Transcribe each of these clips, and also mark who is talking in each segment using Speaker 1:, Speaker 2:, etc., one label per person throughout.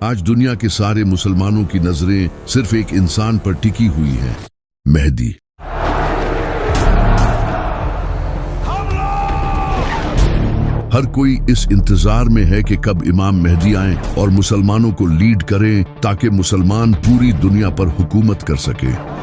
Speaker 1: आज दुनिया के सारे मुसलमानों की नजरें सिर्फ एक इंसान पर टिकी हुई हैं, मेहदी। हर कोई इस इंतजार में है कि कब इमाम मेहदी आएं और मुसलमानों को लीड करें ताकि मुसलमान पूरी दुनिया पर हुकूमत कर सके।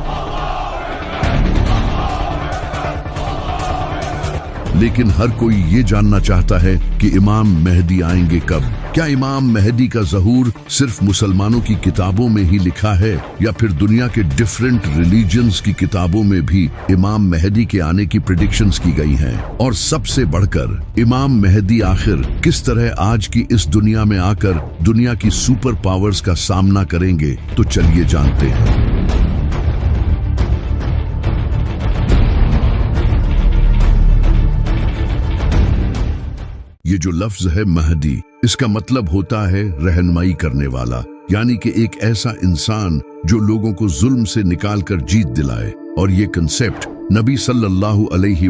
Speaker 1: लेकिन हर कोई ये जानना चाहता है कि इमाम मेहदी आएंगे कब। क्या इमाम मेहदी का ज़हूर सिर्फ मुसलमानों की किताबों में ही लिखा है या फिर दुनिया के डिफरेंट रिलीजन्स की किताबों में भी इमाम मेहदी के आने की प्रेडिक्शंस की गई हैं? और सबसे बढ़कर इमाम मेहदी आखिर किस तरह आज की इस दुनिया में आकर दुनिया की सुपर पावर्स का सामना करेंगे? तो चलिए जानते हैं। ये जो लफ्ज है महदी, इसका मतलब होता है रहनुमाई करने वाला, यानी कि एक ऐसा इंसान जो लोगों को जुल्म से निकालकर जीत दिलाए। और ये कंसेप्ट नबी सल्लल्लाहु अलैहि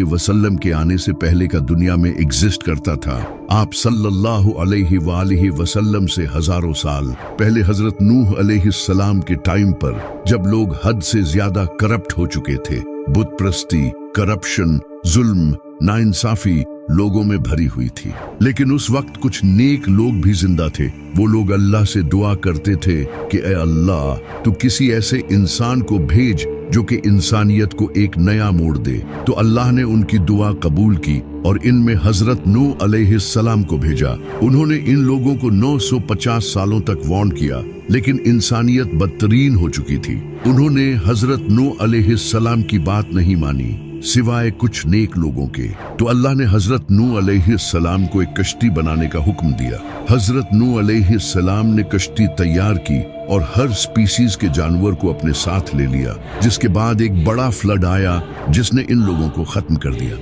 Speaker 1: वसल्लम के आने से पहले का दुनिया में एग्जिस्ट करता था। आप सल्लल्लाहु अलैहि वसल्लम से हजारों साल पहले हजरत नूह अलैहिस्सलाम के टाइम पर, जब लोग हद से ज्यादा करप्ट हो चुके थे, बुत प्रस्ती, करप्शन, जुल्म, नाइंसाफी लोगों में भरी हुई थी। लेकिन उस वक्त कुछ नेक लोग भी जिंदा थे। वो लोग अल्लाह से दुआ करते थे कि ए अल्लाह, तू किसी ऐसे इंसान को भेज जो कि इंसानियत को एक नया मोड़ दे। तो अल्लाह ने उनकी दुआ कबूल की और इनमें हजरत नूह अलैहिस्सलाम को भेजा। उन्होंने इन लोगों को 950 सालों तक वार्न किया, लेकिन इंसानियत बदतरीन हो चुकी थी। उन्होंने हजरत नूह अलैहिस्सलाम की बात नहीं मानी सिवाय कुछ नेक लोगों के। तो अल्लाह ने हजरत नूह अलैहिस्सलाम को एक कश्ती बनाने का हुक्म दिया। हजरत नूह अलैहिस्सलाम ने कश्ती तैयार की और हर स्पीसीज के जानवर को अपने साथ ले लिया, जिसके बाद एक बड़ा फ्लड आया जिसने इन लोगों को खत्म कर दिया।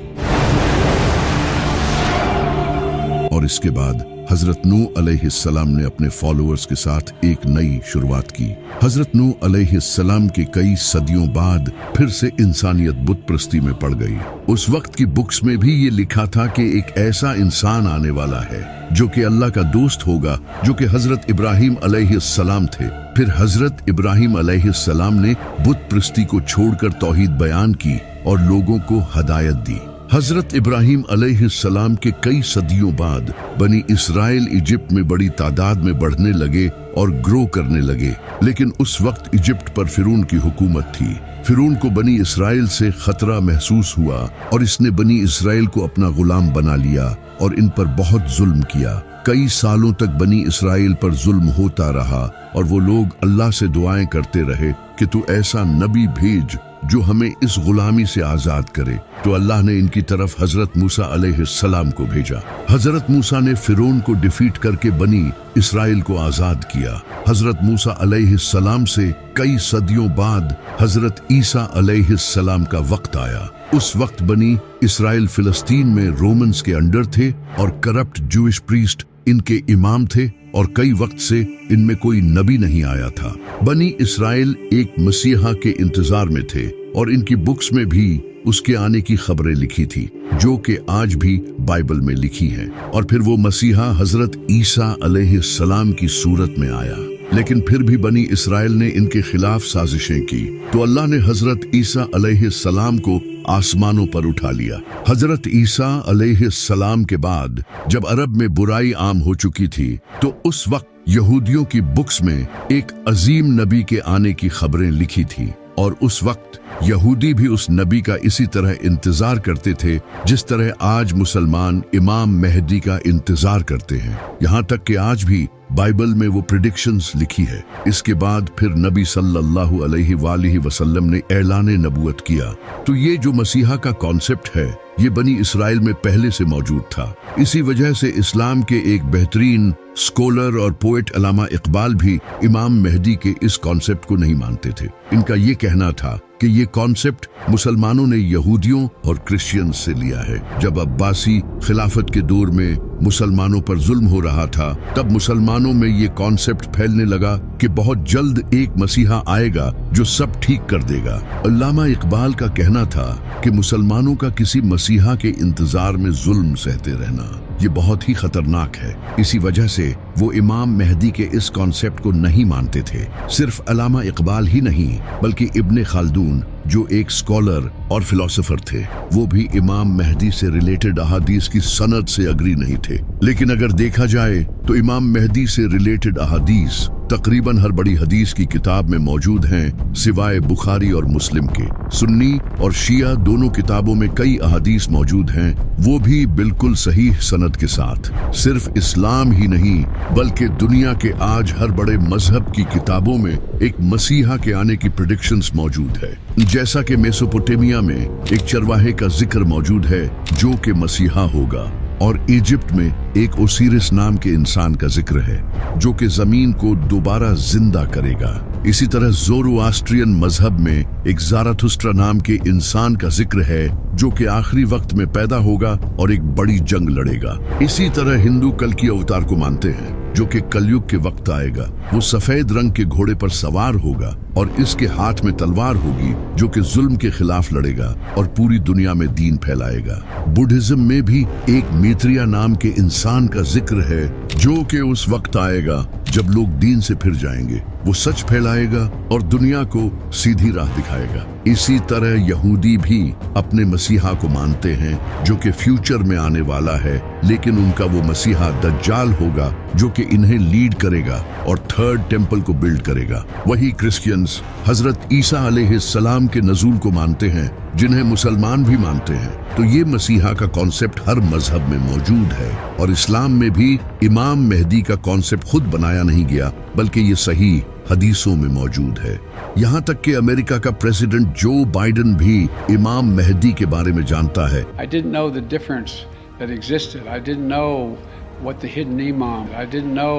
Speaker 1: और इसके बाद हजरत नूह अलैहिस्सलाम ने अपने फॉलोअर्स के साथ एक नई शुरुआत की। हजरत नूह अलैहिस्सलाम के कई सदियों बाद फिर से इंसानियत बुत प्रस्ती में पड़ गई। उस वक्त की बुक्स में भी ये लिखा था कि एक ऐसा इंसान आने वाला है जो कि अल्लाह का दोस्त होगा, जो कि हजरत इब्राहिम अलैहिस्सलाम थे। फिर हजरत इब्राहिम अलैहिस्सलाम ने बुत प्रस्ती को छोड़कर तौहीद बयान की और लोगों को हदायत दी। हजरत इब्राहिम अलैहिस्सलाम के कई सदियों बाद बनी इसराइल इजिप्ट में बड़ी तादाद में बढ़ने लगे और ग्रो करने लगे। लेकिन उस वक्त इजिप्ट पर फिरौन की हुकूमत थी। फिरौन को बनी इसराइल से खतरा महसूस हुआ और इसने बनी इसराइल को अपना गुलाम बना लिया और इन पर बहुत जुल्म किया। कई सालों तक बनी इसराइल पर जुल्म होता रहा और वो लोग अल्लाह से दुआएं करते रहे कि तू ऐसा नबी भेज जो हमें इस गुलामी से आजाद करे। तो अल्लाह ने इनकी तरफ हजरत मूसा अलैहिस्सलाम को भेजा। हजरत मूसा ने फिरौन को डिफीट करके बनी इसराइल को आजाद किया। हजरत मूसा अलैहिस्सलाम से कई सदियों बाद हजरत ईसा अलैहिस्सलाम का वक्त आया। उस वक्त बनी इसराइल फिलिस्तीन में रोमन्स के अंडर थे और करप्ट जूइश प्रीस्ट इनके इमाम थे और कई वक्त से इनमें कोई नबी नहीं आया था। बनी इसराइल एक मसीहा के इंतजार में थे और इनकी बुक्स में भी उसके आने की खबरें लिखी थी, जो कि आज भी बाइबल में लिखी हैं। और फिर वो मसीहा हजरत ईसा अलैहिस्सलाम की सूरत में आया। लेकिन फिर भी बनी इसराइल ने इनके खिलाफ साजिशें की, तो अल्लाह ने हजरत ईसा अलैहिस्सलाम को आसमानों पर उठा लिया। हजरत ईसा अलैहिस्सलाम के बाद जब अरब में बुराई आम हो चुकी थी, तो उस वक्त यहूदियों की बुक्स में एक अजीम नबी के आने की खबरें लिखी थी। और उस वक्त यहूदी भी उस नबी का इसी तरह इंतजार करते थे जिस तरह आज मुसलमान इमाम मेहदी का इंतजार करते हैं। यहाँ तक कि आज भी बाइबल में वो प्रेडिक्शंस लिखी है। इसके बाद फिर नबी सल्लल्लाहु अलैहि वसल्लम ने ऐलान नबूवत किया। तो ये जो मसीहा का कॉन्सेप्ट है, ये बनी इसराइल में पहले से मौजूद था। इसी वजह से इस्लाम के एक बेहतरीन स्कॉलर और पोएट अल्लामा इकबाल भी इमाम मेहदी के इस कॉन्सेप्ट को नहीं मानते थे। इनका ये कहना था कि ये कॉन्सेप्ट मुसलमानों ने यहूदियों और क्रिश्चियंस से लिया है। जब अब्बासी खिलाफत के दौर में मुसलमानों पर जुल्म हो रहा था, तब मुसलमानों में ये कॉन्सेप्ट फैलने लगा कि बहुत जल्द एक मसीहा आएगा जो सब ठीक कर देगा। अल्लामा इकबाल का कहना था कि मुसलमानों का किसी मसीहा के इंतजार में जुल्म सहते रहना ये बहुत ही खतरनाक है। इसी वजह से वो इमाम मेहदी के इस कॉन्सेप्ट को नहीं मानते थे। सिर्फ अल्लामा इकबाल ही नहीं बल्कि इब्ने खालदून जो एक स्कॉलर और फिलोसोफर थे, वो भी इमाम मेहदी से रिलेटेड अहादीस की सनद से अग्री नहीं थे। लेकिन अगर देखा जाए तो इमाम मेहदी से रिलेटेड अहादीस तकरीबन हर बड़ी हदीस की किताब में मौजूद हैं, सिवाय बुखारी और मुस्लिम के। सुन्नी और शिया दोनों किताबों में कई अहादीस मौजूद हैं, वो भी बिल्कुल सही सनद के साथ। सिर्फ इस्लाम ही नहीं बल्कि दुनिया के आज हर बड़े मजहब की किताबों में एक मसीहा के आने की प्रेडिक्शंस मौजूद है। जैसा कि मेसोपोटामिया में एक चरवाहे का जिक्र मौजूद है जो कि मसीहा होगा, और इजिप्ट में एक ओसिरिस नाम के इंसान का जिक्र है जो कि जमीन को दोबारा जिंदा करेगा। इसी तरह ज़ोरोआस्ट्रियन मजहब में एक ज़ाराथुस्ट्रा नाम के इंसान का जिक्र है जो कि आखिरी वक्त में पैदा होगा और एक बड़ी जंग लड़ेगा। इसी तरह हिंदू कल की अवतार को मानते हैं जो कि कलयुग के वक्त आएगा। वो सफेद रंग के घोड़े पर सवार होगा और इसके हाथ में तलवार होगी जो कि जुल्म के खिलाफ लड़ेगा और पूरी दुनिया में दीन फैलाएगा। बुद्धिज्म में भी एक मैत्रेय नाम के इंसान का जिक्र है जो कि उस वक्त आएगा जब लोग दीन से फिर जाएंगे। वो सच फैलाएगा और दुनिया को सीधी राह दिखाएगा। इसी तरह यहूदी भी अपने मसीहा को मानते हैं जो कि फ्यूचर में आने वाला है, लेकिन उनका वो मसीहा दज्जाल होगा जो कि इन्हें लीड करेगा और थर्ड टेंपल को बिल्ड करेगा। वही क्रिश्चियंस हजरत ईसा अलैहिस्सलाम के नज़ूल को मानते हैं जिन्हें मुसलमान भी मानते हैं। तो ये मसीहा का कॉन्सेप्ट हर मजहब में मौजूद है, और इस्लाम में भी इमाम मेहदी का कॉन्सेप्ट खुद बनाया नहीं गया बल्कि ये सही हदीसों में मौजूद है। यहाँ तक कि अमेरिका का प्रेसिडेंट जो बाइडेन भी इमाम मेहदी के बारे में जानता है।
Speaker 2: I didn't know the difference that existed. I didn't know what the hidden imam. I didn't know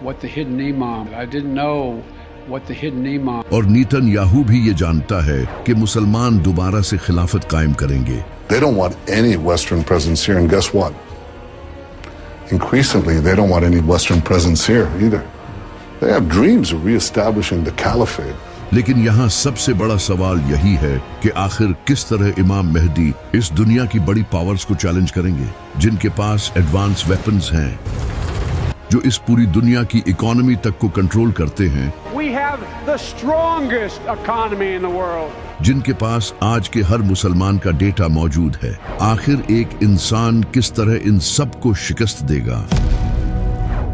Speaker 2: what the hidden imam. I didn't know what the hidden imam.
Speaker 1: और Netanyahu भी ये जानता है कि मुसलमान दोबारा से खिलाफत कायम करेंगे।
Speaker 3: They don't want any Western presence here, and guess what? Increasingly, they don't want any Western presence here either. They have dreams of reestablishing the caliphate.
Speaker 1: लेकिन यहाँ सबसे बड़ा सवाल यही है कि आखिर किस तरह इमाम मेहदी इस दुनिया की बड़ी पावर्स को चैलेंज करेंगे जिनके पास एडवांस वेपन्स हैं, जो इस पूरी दुनिया की इकोनॉमी तक को कंट्रोल करते हैं।
Speaker 4: We have the strongest economy in the world.
Speaker 1: जिनके पास आज के हर मुसलमान का डेटा मौजूद है। आखिर एक इंसान किस तरह इन सब को शिकस्त देगा,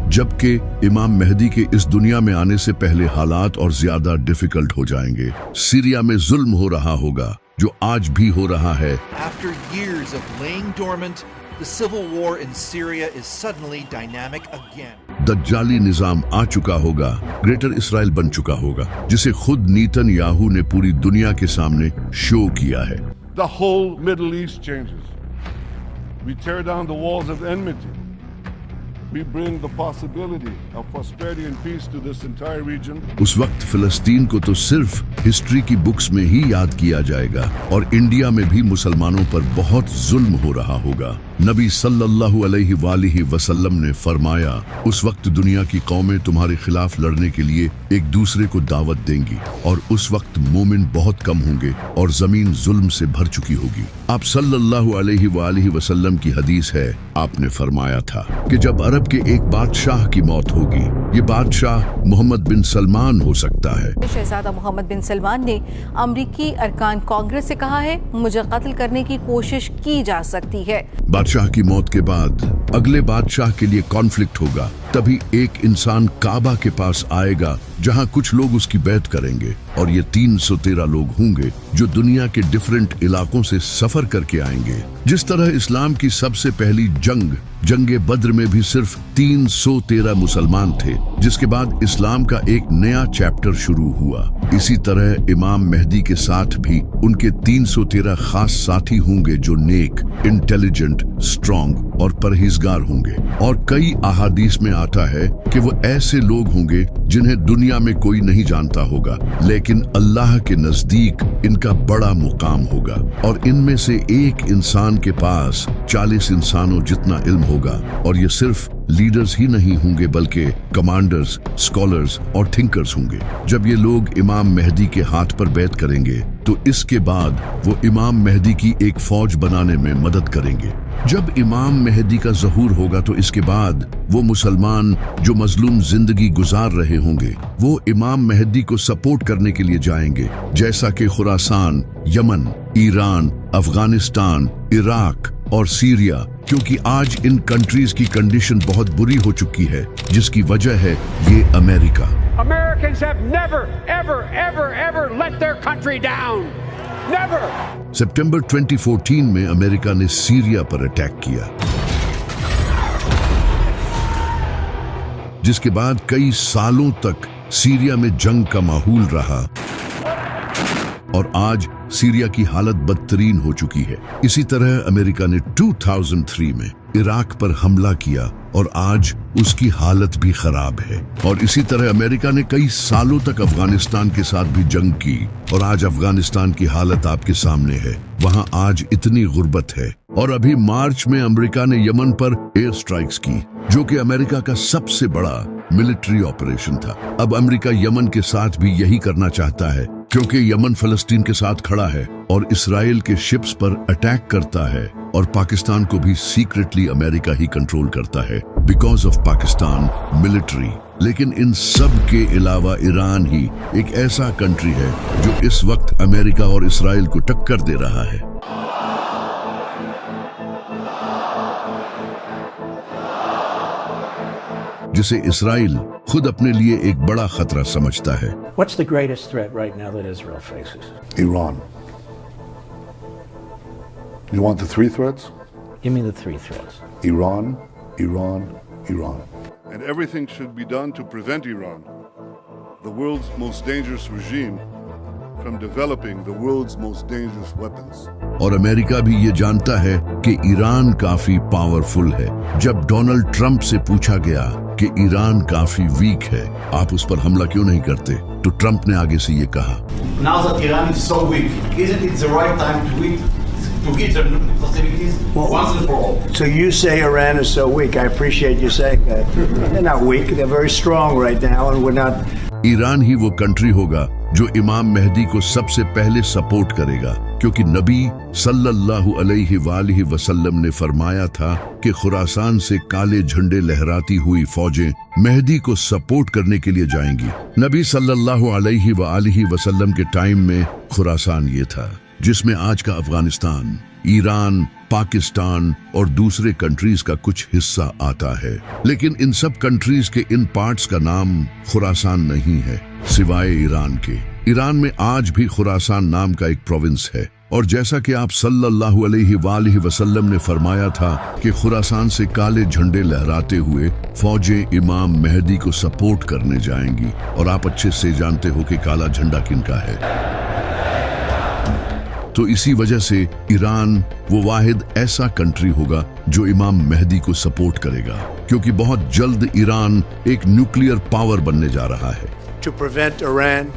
Speaker 1: जबकि इमाम मेहदी के इस दुनिया में आने से पहले हालात और ज्यादा डिफिकल्ट हो जाएंगे। सीरिया में जुल्म हो रहा होगा जो आज भी हो रहा है।
Speaker 5: After years of laying dormant, the civil war in Syria is suddenly dynamic again.
Speaker 1: दज्जाली निजाम आ चुका होगा, ग्रेटर इसराइल बन चुका होगा, जिसे खुद नेतन्याहू ने पूरी दुनिया के सामने शो किया है।
Speaker 6: The whole Middle East changes. We tear down the walls of enmity. We bring the possibility of prosperity and peace to this entire region.
Speaker 1: उस वक्त फिलिस्तीन को तो सिर्फ हिस्ट्री की बुक्स में ही याद किया जाएगा, और इंडिया में भी मुसलमानों पर बहुत जुल्म हो रहा होगा। नबी सल्लल्लाहु अलैहि वसल्लम ने फरमाया, उस वक्त दुनिया की कौमें तुम्हारे खिलाफ लड़ने के लिए एक दूसरे को दावत देंगी, और उस वक्त मोमिन बहुत कम होंगे और जमीन जुल्म से भर चुकी होगी। आप सल्लल्लाहु अलैहि वसल्लम की हदीस है, आपने फरमाया था कि जब अरब के एक बादशाह की मौत होगी, ये बादशाह मोहम्मद बिन सलमान हो सकता है।
Speaker 7: शहजादा मोहम्मद बिन सलमान ने अमरीकी अरकान कांग्रेस से कहा है, मुझे कत्ल करने की कोशिश की जा सकती है।
Speaker 1: बादशाह की मौत के बाद अगले बादशाह के लिए कॉन्फ्लिक्ट होगा। तभी एक इंसान काबा के पास आएगा जहां कुछ लोग उसकी बैत करेंगे, और ये 313 लोग होंगे जो दुनिया के डिफरेंट इलाकों से सफर करके आएंगे। जिस तरह इस्लाम की सबसे पहली जंगे बद्र में भी सिर्फ 313 मुसलमान थे, जिसके बाद इस्लाम का एक नया चैप्टर शुरू हुआ। इसी तरह इमाम मेहदी के साथ भी उनके 313 खास साथी होंगे जो नेक, इंटेलिजेंट, स्ट्रॉन्ग और परहेजगार होंगे। और कई अहादीस में आता है कि वो ऐसे लोग होंगे जिन्हें दुनिया में कोई नहीं जानता होगा, लेकिन अल्लाह के नजदीक इनका बड़ा मुकाम होगा, और इनमें से एक इंसान के पास 40 इंसानों जितना इल्म होगा। और ये सिर्फ लीडर्स ही नहीं होंगे बल्कि कमांडर्स, स्कॉलर्स और थिंकर्स होंगे। जब ये लोग इमाम मेहदी के हाथ पर बैत करेंगे तो इसके बाद वो इमाम मेहदी की एक फौज बनाने में मदद करेंगे। जब इमाम मेहदी का ज़हूर होगा तो इसके बाद वो मुसलमान जो मजलूम जिंदगी गुजार रहे होंगे वो इमाम मेहदी को सपोर्ट करने के लिए जाएंगे, जैसा कि Khorasan, Yemen, Iran, Afghanistan, Iraq और सीरिया, क्योंकि आज इन कंट्रीज की कंडीशन बहुत बुरी हो चुकी है, जिसकी वजह है ये America.
Speaker 4: Americans have never, ever, ever, ever let their country down. Never.
Speaker 1: सितंबर 2014 में अमेरिका ने सीरिया पर अटैक किया, जिसके बाद कई सालों तक सीरिया में जंग का माहौल रहा और आज सीरिया की हालत बदतरीन हो चुकी है। इसी तरह अमेरिका ने 2003 में इराक पर हमला किया और आज उसकी हालत भी खराब है। और इसी तरह अमेरिका ने कई सालों तक अफगानिस्तान के साथ भी जंग की और आज अफगानिस्तान की हालत आपके सामने है। वहां आज इतनी गुर्बत है। और अभी मार्च में अमेरिका ने यमन पर एयर स्ट्राइक्स की, जो कि अमेरिका का सबसे बड़ा मिलिट्री ऑपरेशन था। अब अमेरिका यमन के साथ भी यही करना चाहता है, क्योंकि यमन फलस्तीन के साथ खड़ा है और इसराइल के शिप्स पर अटैक करता है और पाकिस्तान को भी सीक्रेटली अमेरिका ही कंट्रोल करता है बिकॉज ऑफ पाकिस्तान मिलिट्री। लेकिन इन सब के अलावा ईरान ही एक ऐसा कंट्री है जो इस वक्त अमेरिका और इसराइल को टक्कर दे रहा है। जिसे इसराइल खुद अपने लिए एक बड़ा खतरा समझता है।
Speaker 8: What's the greatest threat right now that Israel faces?
Speaker 3: Iran. You want the three threats?
Speaker 8: Give me the three threats.
Speaker 3: Iran, Iran, Iran.
Speaker 6: And everything should be done to prevent Iran, the world's most dangerous regime, from developing the world's most dangerous weapons.
Speaker 1: और America भी ये जानता है कि Iran काफी powerful है। जब Donald Trump से पूछा गया कि ईरान काफी वीक है, आप उस पर हमला क्यों नहीं करते, तो ट्रंप ने आगे से ये कहा,
Speaker 9: Now that Iran is so weak, isn't it the right time to hit their nuclear facilities once and for all?
Speaker 8: So you say Iran is so weak. I appreciate you saying that. They're not weak. They're very strong right now, and we're not.
Speaker 1: Iran ही वो country होगा जो इमाम मेहदी को सबसे पहले support करेगा, क्योंकि नबी सल्लल्लाहु अलैहि वसल्लम ने फरमाया था कि खुरासान से काले झंडे लहराती हुई फौजें मेहदी को सपोर्ट करने के लिए जाएंगी। नबी सल्लल्लाहु अलैहि वसल्लम के टाइम में खुरासान ये था, जिसमें आज का अफगानिस्तान, ईरान, पाकिस्तान और दूसरे कंट्रीज का कुछ हिस्सा आता है। लेकिन इन सब कंट्रीज के इन पार्ट्स का नाम खुरासान नहीं है, सिवाय ईरान के। ईरान में आज भी खुरासान नाम का एक प्रोविंस है। और जैसा कि आप सल्लल्लाहु अलैहि वसल्लम ने फरमाया था कि खुरासान से काले झंडे लहराते हुए फौजें इमाम मेहदी को सपोर्ट करने जाएंगी। और आप अच्छे से जानते हो कि काला झंडा किनका है। तो इसी वजह से ईरान वो वाहिद ऐसा कंट्री होगा जो इमाम मेहदी को सपोर्ट करेगा, क्योंकि बहुत जल्द ईरान एक न्यूक्लियर पावर बनने जा रहा है।
Speaker 8: To prevent Iran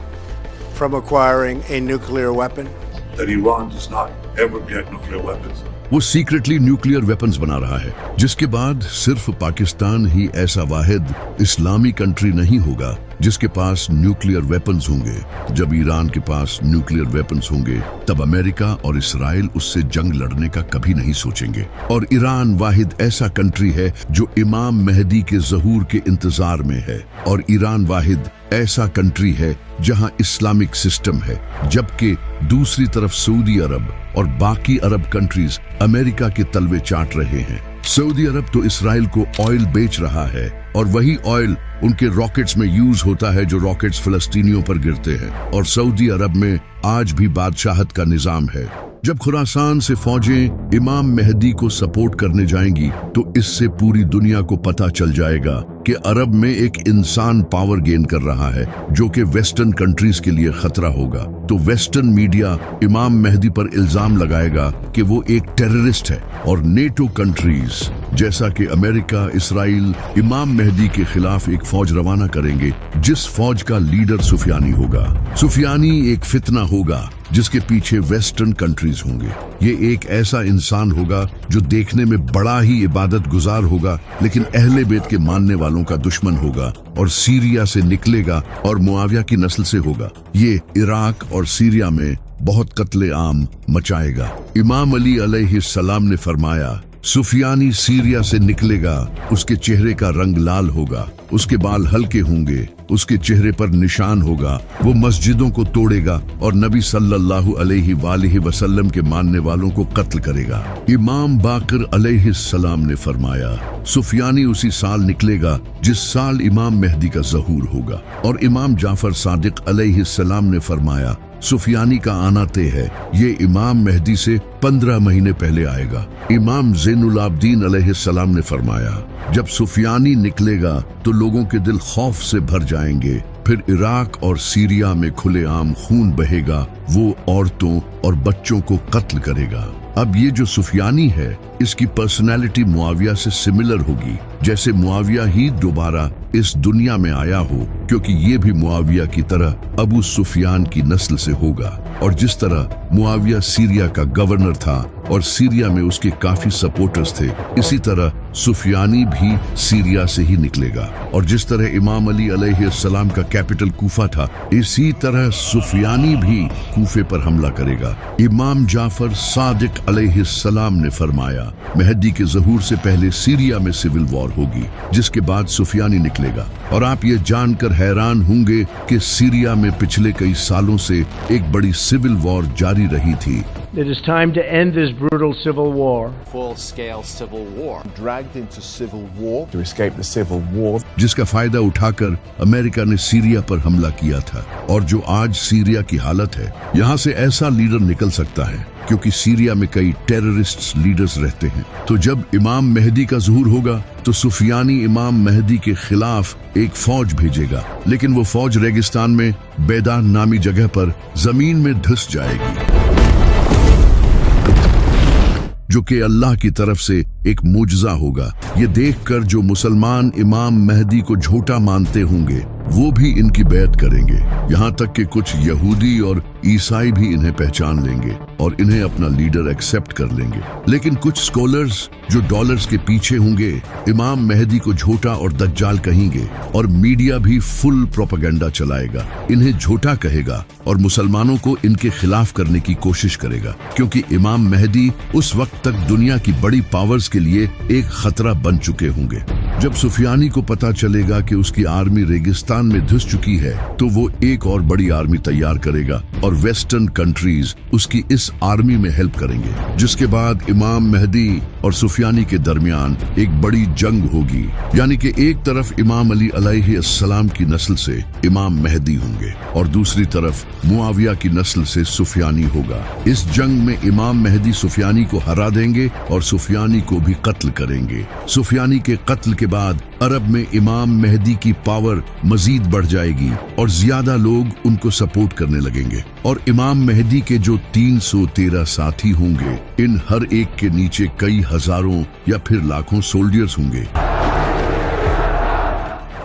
Speaker 8: from acquiring a nuclear weapon.
Speaker 3: That Iran does not ever get nuclear weapons.
Speaker 1: वो सीक्रेटली न्यूक्लियर वेपन्स बना रहा है, जिसके बाद सिर्फ पाकिस्तान ही ऐसा वाहिद इस्लामी कंट्री नहीं होगा जिसके पास न्यूक्लियर वेपन्स होंगे। जब ईरान के पास न्यूक्लियर वेपन्स होंगे तब अमेरिका और इसराइल उससे जंग लड़ने का कभी नहीं सोचेंगे। और ईरान वाहिद ऐसा कंट्री है जो इमाम मेहदी के ज़हूर के इंतजार में है। और ईरान वाहिद ऐसा कंट्री है जहां इस्लामिक सिस्टम है, जबकि दूसरी तरफ सऊदी अरब और बाकी अरब कंट्रीज अमेरिका के तलवे चाट रहे हैं। सऊदी अरब तो इसराइल को ऑयल बेच रहा है और वही ऑयल उनके रॉकेट्स में यूज होता है जो रॉकेट्स फिलिस्तीनियों पर गिरते हैं। और सऊदी अरब में आज भी बादशाहत का निजाम है। जब खुरासान से फौजें इमाम मेहदी को सपोर्ट करने जाएंगी तो इससे पूरी दुनिया को पता चल जाएगा कि अरब में एक इंसान पावर गेन कर रहा है, जो कि वेस्टर्न कंट्रीज के लिए खतरा होगा। तो वेस्टर्न मीडिया इमाम मेहदी पर इल्जाम लगाएगा कि वो एक टेररिस्ट है। और नेटो कंट्रीज जैसा कि अमेरिका, इसराइल इमाम मेहदी के खिलाफ एक फौज रवाना करेंगे, जिस फौज का लीडर सुफियानी होगा। सुफियानी एक फितना होगा जिसके पीछे वेस्टर्न कंट्रीज होंगे। ये एक ऐसा इंसान होगा जो देखने में बड़ा ही इबादत गुजार होगा, लेकिन अहले बैत के मानने वालों का दुश्मन होगा और सीरिया से निकलेगा और मुआविया की नस्ल से होगा। ये इराक और सीरिया में बहुत कत्ले आम मचाएगा। इमाम अली अलैहिस्सलाम ने फरमाया, सुफियानी सीरिया से निकलेगा, उसके चेहरे का रंग लाल होगा, उसके बाल हल्के होंगे, उसके चेहरे पर निशान होगा, वो मस्जिदों को तोड़ेगा और नबी सल्लल्लाहु अलैहि वसल्लम के मानने वालों को कत्ल करेगा। इमाम बाकर अलैहिस्सलाम ने फरमाया, सुफियानी उसी साल निकलेगा जिस साल इमाम मेहदी का ज़हूर होगा। और इमाम जाफर सादिक अलैहिस्सलाम ने फरमाया, सुफियानी का आना तय है, ये इमाम मेहदी से 15 महीने पहले आएगा। इमाम ज़ैनुल आबदीन अलैहिस्सलाम ने फरमाया, जब सुफियानी निकलेगा तो लोगों के दिल खौफ से भर जाएंगे, फिर इराक और सीरिया में खुलेआम खून बहेगा, वो औरतों और बच्चों को कत्ल करेगा। अब ये जो सुफियानी है, इसकी पर्सनैलिटी मुआविया से सिमिलर होगी, जैसे मुआविया ही दोबारा इस दुनिया में आया हो, क्योंकि ये भी मुआविया की तरह अबू सुफियान की नस्ल से होगा। और जिस तरह मुआविया सीरिया का गवर्नर था और सीरिया में उसके काफी सपोर्टर्स थे, इसी तरह सुफियानी भी सीरिया से ही निकलेगा। और जिस तरह इमाम अली अलैहिस्सलाम का कैपिटल कूफा था, इसी तरह सुफियानी भी कूफे पर हमला करेगा। इमाम जाफर सादिक अलैहिस्सलाम ने फरमाया, मेहदी के ज़हूर से पहले सीरिया में सिविल वॉर होगी, जिसके बाद सुफियानी निकलेगा। और आप ये जानकर हैरान होंगे कि सीरिया में पिछले कई सालों से एक बड़ी सिविल वॉर जारी रही थी।
Speaker 10: It is time to end this brutal civil war.
Speaker 11: Full-scale civil war.
Speaker 12: Dragged into civil war to escape the civil war.
Speaker 1: जिसका फायदा उठाकर अमेरिका ने सीरिया पर हमला किया था। और जो आज सीरिया की हालत है, यहाँ से ऐसा लीडर निकल सकता है, क्योंकि सीरिया में कई टेररिस्ट लीडर्स रहते हैं। तो जब इमाम मेहदी का ज़हूर होगा तो सुफियानी इमाम मेहदी के खिलाफ एक फौज भेजेगा, लेकिन वो फौज रेगिस्तान में बेदान नामी जगह पर जमीन में धंस जाएगी, जो कि अल्लाह की तरफ से एक मुजज़ा होगा। ये देखकर जो मुसलमान इमाम मेहदी को झूठा मानते होंगे, वो भी इनकी बैत करेंगे। यहाँ तक कि कुछ यहूदी और ईसाई भी इन्हें पहचान लेंगे और इन्हें अपना लीडर एक्सेप्ट कर लेंगे। लेकिन कुछ स्कॉलर्स जो डॉलर्स के पीछे होंगे, इमाम मेहदी को झूठा और दज्जाल कहेंगे, और मीडिया भी फुल प्रोपेगेंडा चलाएगा, इन्हें झूठा कहेगा और मुसलमानों को इनके खिलाफ करने की कोशिश करेगा, क्योंकि इमाम मेहदी उस वक्त तक दुनिया की बड़ी पावर्स के लिए एक खतरा बन चुके होंगे। जब सुफियानी को पता चलेगा कि उसकी आर्मी रेगिस्तान में धंस चुकी है, तो वो एक और बड़ी आर्मी तैयार करेगा और वेस्टर्न कंट्रीज उसकी इस आर्मी में हेल्प करेंगे, जिसके बाद इमाम मेहदी और सुफियानी के दरमियान एक बड़ी जंग होगी। यानी कि एक तरफ इमाम अली अलैहिस्सलाम की नस्ल से इमाम मेहदी होंगे और दूसरी तरफ मुआविया की नस्ल से सुफियानी होगा। इस जंग में इमाम मेहदी सुफियानी को हरा देंगे और सुफियानी को भी कत्ल करेंगे। सुफियानी के कत्ल के बाद अरब में इमाम मेहदी की पावर मजीद बढ़ जाएगी और ज्यादा लोग उनको सपोर्ट करने लगेंगे। और इमाम मेहदी के जो 313 साथी होंगे, इन हर एक के नीचे कई हजारों या फिर लाखों सोल्जर्स होंगे।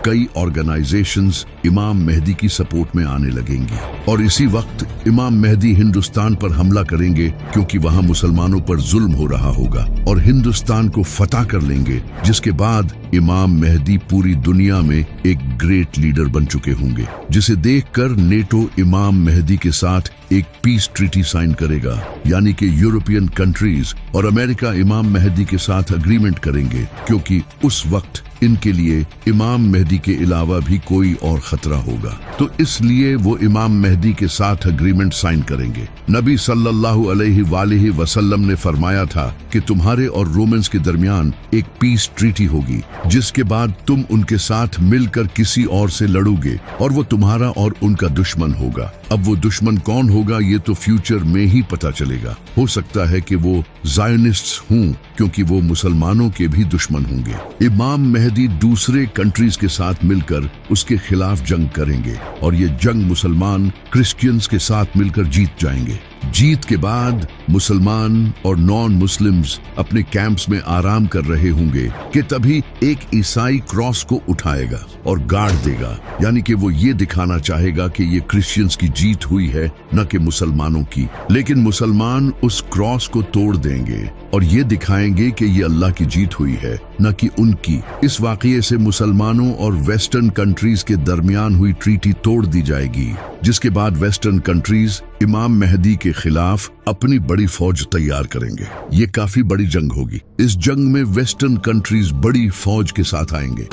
Speaker 1: कई ऑर्गेनाइजेशंस इमाम मेहदी की सपोर्ट में आने लगेंगी और इसी वक्त इमाम मेहदी हिंदुस्तान पर हमला करेंगे, क्योंकि वहां मुसलमानों पर जुल्म हो रहा होगा, और हिंदुस्तान को फतह कर लेंगे, जिसके बाद इमाम मेहदी पूरी दुनिया में एक ग्रेट लीडर बन चुके होंगे, जिसे देखकर नेटो इमाम मेहदी के साथ एक पीस ट्रीटी साइन करेगा। यानी कि यूरोपियन कंट्रीज और अमेरिका इमाम मेहदी के साथ अग्रीमेंट करेंगे, क्योंकि उस वक्त इनके लिए इमाम मेहदी के अलावा भी कोई और खतरा होगा, तो इसलिए वो इमाम मेहदी के साथ अग्रीमेंट साइन करेंगे। नबी सल्लल्लाहु अलैहि वसल्लम ने फरमाया था कि तुम्हारे और रोमन्स के दरमियान एक पीस ट्रीटी होगी, जिसके बाद तुम उनके साथ मिलकर किसी और से लड़ोगे और वो तुम्हारा और उनका दुश्मन होगा। अब वो दुश्मन कौन होगा, ये तो फ्यूचर में ही पता चलेगा। हो सकता है कि वो ज़ायनिस्ट्स हों, क्योंकि वो मुसलमानों के भी दुश्मन होंगे। इमाम मेहदी दूसरे कंट्रीज के साथ मिलकर उसके खिलाफ जंग करेंगे और ये जंग मुसलमान क्रिश्चियंस के साथ मिलकर जीत जाएंगे। जीत के बाद मुसलमान और नॉन मुस्लिम्स अपने कैंप्स में आराम कर रहे होंगे कि तभी एक ईसाई क्रॉस को उठाएगा और गाड़ देगा, यानी कि वो ये दिखाना चाहेगा कि ये क्रिश्चियंस की जीत हुई है, न कि मुसलमानों की। लेकिन मुसलमान उस क्रॉस को तोड़ देंगे और ये दिखाएंगे कि ये अल्लाह की जीत हुई है, न कि उनकी। इस वाक़ये से मुसलमानों और वेस्टर्न कंट्रीज के दरमियान हुई ट्रीटी तोड़ दी जाएगी, जिसके बाद वेस्टर्न कंट्रीज इमाम मेहदी के खिलाफ अपनी बड़ी फौज तैयार करेंगे। ये काफी बड़ी जंग होगी। इस जंग में वेस्टर्न कंट्रीज बड़ी फौज के साथ आएंगे।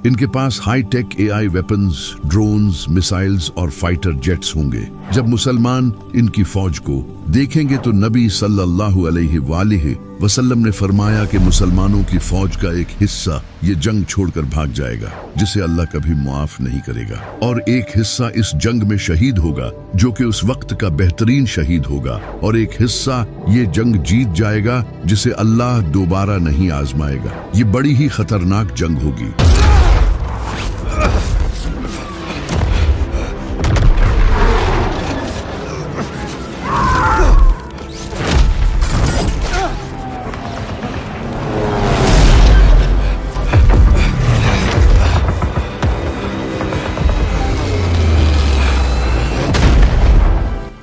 Speaker 1: इनके पास high tech AI weapons, drones, missiles और फाइटर जेट्स होंगे। जब मुसलमान इनकी फौज को देखेंगे तो नबी सल्लल्लाहु अलैहि वसल्लम ने फरमाया कि मुसलमानों की फौज का एक हिस्सा ये जंग छोड़कर भाग जाएगा, जिसे अल्लाह कभी माफ नहीं करेगा, और एक हिस्सा इस जंग में शहीद होगा, जो कि उस वक्त का बेहतरीन शहीद होगा, और एक हिस्सा ये जंग जीत जाएगा, जिसे अल्लाह दोबारा नहीं आजमाएगा। ये बड़ी ही खतरनाक जंग होगी।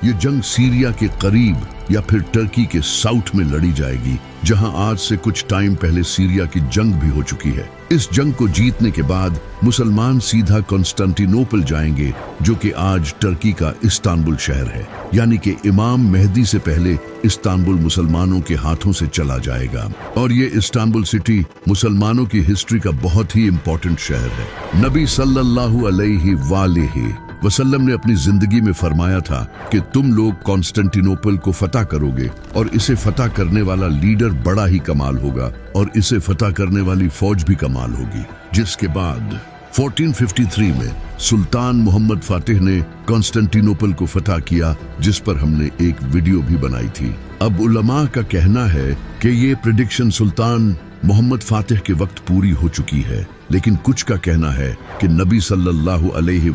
Speaker 1: ये जंग सीरिया के करीब या फिर टर्की के साउथ में लड़ी जाएगी, जहां आज से कुछ टाइम पहले सीरिया की जंग भी हो चुकी है। इस जंग को जीतने के बाद मुसलमान सीधा कॉन्स्टेंटिनोपल जाएंगे, जो कि आज टर्की का इस्तांबुल शहर है। यानी कि इमाम मेहदी से पहले इस्तांबुल मुसलमानों के हाथों से चला जाएगा, और ये इस्तांबुल सिटी मुसलमानों की हिस्ट्री का बहुत ही इम्पोर्टेंट शहर है। नबी सल्लल्लाहु अलैहि वसल्लम ने अपनी जिंदगी में फरमाया था कि तुम लोग कॉन्स्टेंटिनोपल को फतह करोगे, और इसे फतह करने वाला लीडर बड़ा ही कमाल होगा, और इसे फतह करने वाली फौज भी कमाल होगी। जिसके बाद 1453 में सुल्तान मोहम्मद फातिह ने कॉन्स्टेंटिनोपल को फतह किया, जिस पर हमने एक वीडियो भी बनाई थी। अब उलमा का कहना है कि ये प्रेडिक्शन सुल्तान मोहम्मद फातिह के वक्त पूरी हो चुकी है, लेकिन कुछ का कहना है कि नबी सल्लल्लाहु अलैहि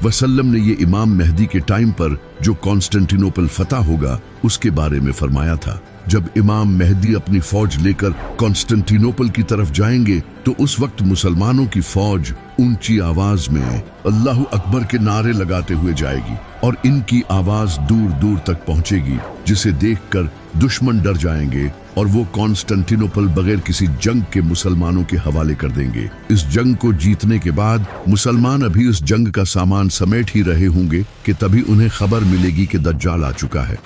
Speaker 1: वसल्लम ने ये इमाम मेहदी के टाइम पर जो कॉन्स्टेंटिनोपल फतह होगा उसके बारे में फरमाया था। जब इमाम मेहदी अपनी फौज लेकर कॉन्स्टेंटिनोपल की तरफ जाएंगे तो उस वक्त मुसलमानों की फौज ऊंची आवाज में अल्लाहु अकबर के नारे लगाते हुए जाएगी, और इनकी आवाज दूर दूर तक पहुंचेगी, जिसे देखकर दुश्मन डर जाएंगे और वो कॉन्स्टेंटिनोपल बगैर किसी जंग के मुसलमानों के हवाले कर देंगे। इस जंग को जीतने के बाद मुसलमान अभी उस जंग का सामान समेट ही रहे होंगे कि तभी उन्हें खबर मिलेगी कि दज्जाल आ चुका है।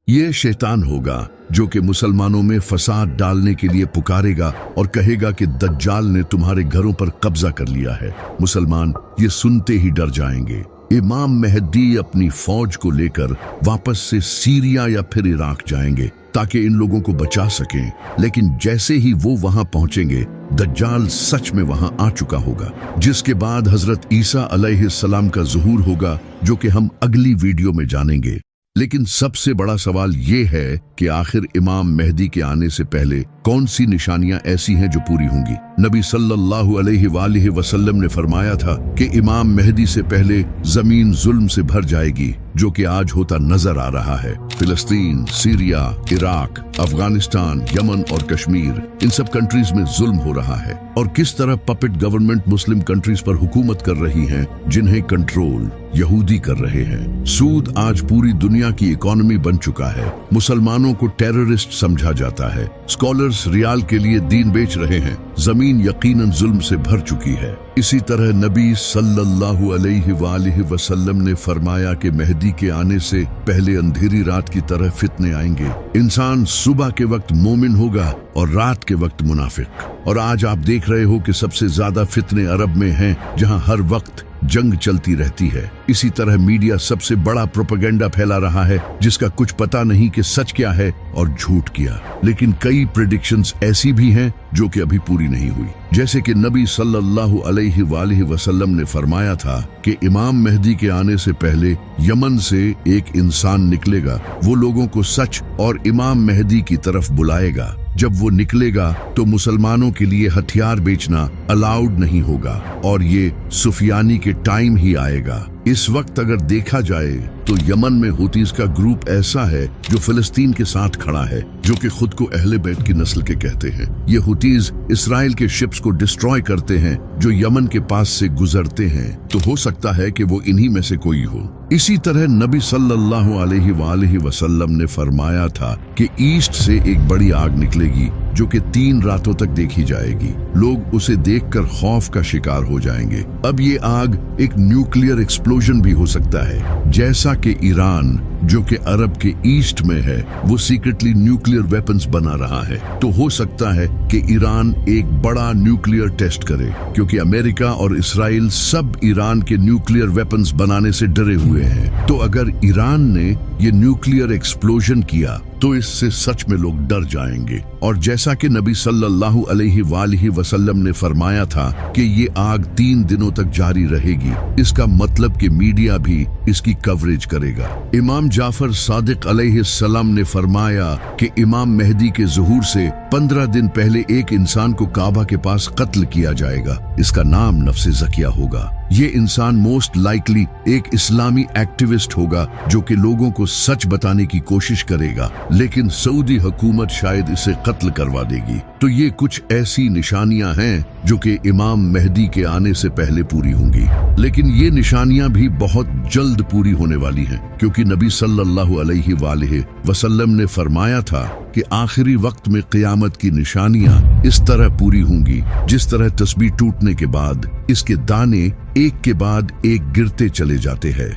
Speaker 1: ये शैतान होगा जो कि मुसलमानों में फसाद डालने के लिए पुकारेगा और कहेगा कि दज्जाल ने तुम्हारे घरों पर कब्जा कर लिया है। मुसलमान ये सुनते ही डर जाएंगे। इमाम मेहदी अपनी फौज को लेकर वापस से सीरिया या फिर इराक जाएंगे ताकि इन लोगों को बचा सकें, लेकिन जैसे ही वो वहां पहुंचेंगे दज्जाल सच में वहां आ चुका होगा, जिसके बाद हजरत ईसा अलैहिस्सलाम का ज़ुहूर होगा, जो कि हम अगली वीडियो में जानेंगे। लेकिन सबसे बड़ा सवाल ये है कि आखिर इमाम मेहदी के आने से पहले कौन सी निशानियां ऐसी हैं जो पूरी होंगी। नबी सल्लल्लाहु अलैहि वसल्लम ने फरमाया था कि इमाम मेहदी से पहले जमीन जुल्म से भर जाएगी, जो कि आज होता नजर आ रहा है। फिलिस्तीन, सीरिया, इराक, अफगानिस्तान, यमन और कश्मीर, इन सब कंट्रीज में जुल्म हो रहा है, और किस तरह पपेट गवर्नमेंट मुस्लिम कंट्रीज पर हुकूमत कर रही हैं, जिन्हें कंट्रोल यहूदी कर रहे हैं। सूद आज पूरी दुनिया की इकोनॉमी बन चुका है। मुसलमानों को टेररिस्ट समझा जाता है। स्कॉलर्स रियाल के लिए दीन बेच रहे हैं। जमीन यकीनन जुल्म से भर चुकी है। इसी तरह नबी सल्लल्लाहु अलैहि वसल्लम ने फरमाया कि मेहदी के आने से पहले अंधेरी रात की तरह फितने आएंगे। इंसान सुबह के वक्त मोमिन होगा और रात के वक्त मुनाफिक। और आज आप देख रहे हो कि सबसे ज्यादा फितने अरब में हैं, जहां हर वक्त जंग चलती रहती है। इसी तरह मीडिया सबसे बड़ा प्रोपेगेंडा फैला रहा है, जिसका कुछ पता नहीं कि सच क्या है और झूठ क्या। लेकिन कई प्रेडिक्शंस ऐसी भी हैं जो कि अभी पूरी नहीं हुई। जैसे कि नबी सल्लल्लाहु अलैहि वसल्लम ने फरमाया था कि इमाम मेहदी के आने से पहले यमन से एक इंसान निकलेगा। वो लोगों को सच और इमाम मेहदी की तरफ बुलाएगा। जब वो निकलेगा तो मुसलमानों के लिए हथियार बेचना अलाउड नहीं होगा, और ये सुफियानी के टाइम ही आएगा। इस वक्त अगर देखा जाए तो यमन में हुतीज का ग्रुप ऐसा है जो फिलिस्तीन के साथ खड़ा है, जो कि खुद को अहले बैत की नस्ल के कहते हैं। ये हुतीज इसराइल के शिप्स को डिस्ट्रॉय करते हैं जो यमन के पास से गुजरते हैं, तो हो सकता है कि वो इन्हीं में से कोई हो। इसी तरह नबी सल्लल्लाहु अलैहि वसल्लम ने फरमाया था कि ईस्ट से एक बड़ी आग निकलेगी जो कि 3 रातों तक देखी जाएगी। लोग उसे देखकर खौफ का शिकार हो जाएंगे। अब ये आग एक न्यूक्लियर एक्सप्लोजन भी हो सकता है, जैसा कि ईरान जो कि अरब के ईस्ट में है वो सीक्रेटली न्यूक्लियर वेपन्स बना रहा है। तो हो सकता है कि ईरान एक बड़ा न्यूक्लियर टेस्ट करे, क्योंकि अमेरिका और इसराइल सब ईरान के न्यूक्लियर वेपन्स बनाने से डरे हुए हैं। तो अगर ईरान ने ये न्यूक्लियर एक्सप्लोजन किया तो इससे सच में लोग डर जाएंगे। और जैसा कि नबी सल्लल्लाहु अलैहि वसल्लम ने फरमाया था कि ये आग 3 दिनों तक जारी रहेगी, इसका मतलब कि मीडिया भी इसकी कवरेज करेगा। इमाम जाफर सादिक अलैहिस्सलाम ने फरमाया कि इमाम मेहदी के ज़ुहूर से 15 दिन पहले एक इंसान को काबा के पास कत्ल किया जाएगा। इसका नाम नफ्से ज़किया होगा। ये इंसान मोस्ट लाइकली एक इस्लामी एक्टिविस्ट होगा जो कि लोगों को सच बताने की कोशिश करेगा, लेकिन सऊदी हुकूमत शायद इसे कत्ल करवा देगी। तो ये कुछ ऐसी निशानियां हैं जो कि इमाम मेहदी के आने से पहले पूरी होंगी। लेकिन ये निशानियां भी बहुत जल्द पूरी होने वाली हैं, क्योंकि नबी सल्लल्लाहु अलैहि वसल्लम ने फरमाया था कि आखिरी वक्त में क़यामत की निशानियां इस तरह पूरी होंगी जिस तरह तस्बीह टूटने के बाद इसके दाने एक के बाद एक गिरते चले जाते हैं।